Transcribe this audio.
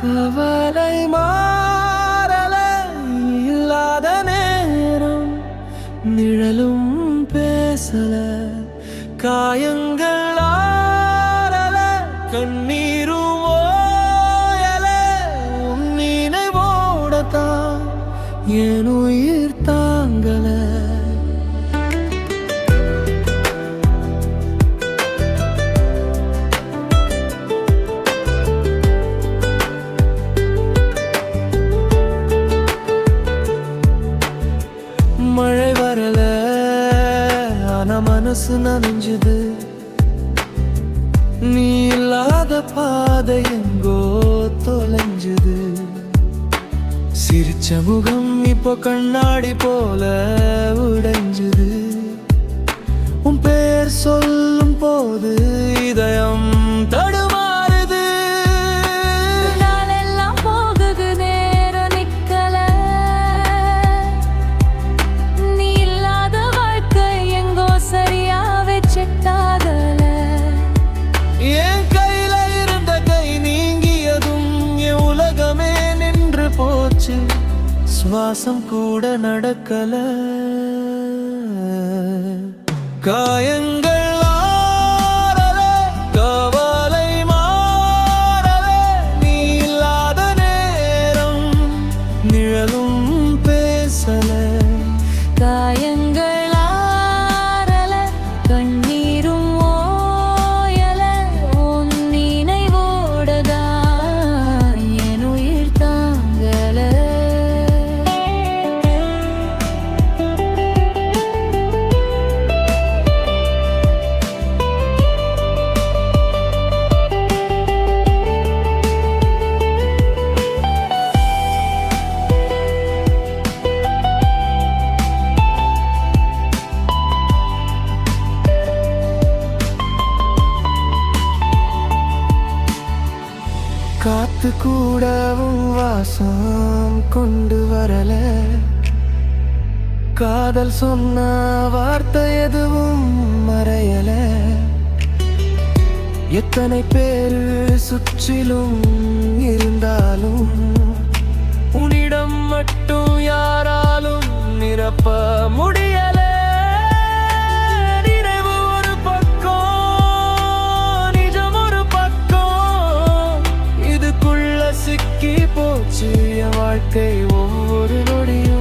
கவலை மாறல இல்லாத நேரம் நிழலும் பேசல காயங்கள் ஆறல கண்ணீரும் ஓயல உன் நினைவோடத்தான் என் உயிர் தாங்கல. மழை வரல ஆனா மனசு நனைஞ்சுது, நீ இல்லாத பாதை எங்கோ தொலைஞ்சுது. சிரிச்ச முகம் இப்போ கண்ணாடி போல உடைஞ்சுது. உன் பேர் சொல்லும் போது இதயம் தடுமாறுது. நாளெல்லாம் போகுது நேரம் நிக்கல, நீ இல்லாத வாழ்க்கை எங்கோ சரியாவே செட்டாகல. என் கையில இருந்த கை நீங்கியதும் என் உலகமே நின்று போச்சு. சுவாசம் கூட நடக்கல. காயங்கள் ஆறல கவலை மாறல நீ இல்லாத நேரம் நிழலும் பேசல. காயங்கள் ஆறல கண்ணீரும் ஓயல உன் நினைவோடதான் என் உயிர் தாங்கல. காத்து கூடவும் வாசம் கொண்டு வரல. காதல் சொன்ன வார்த்தை எதுவும் மறையல. எத்தனை பேரு சுற்றிலும் இருந்தாலும் உன்னிடம் மட்டும் யாராலும் நிரப்ப முடியல. நினைவு ஒரு பக்கம், நிஜம் ஒரு பக்கம், இதுக்குள்ள சிக்கி போச்சு என் வாழ்க்கை ஒவ்வொரு நொடியும்.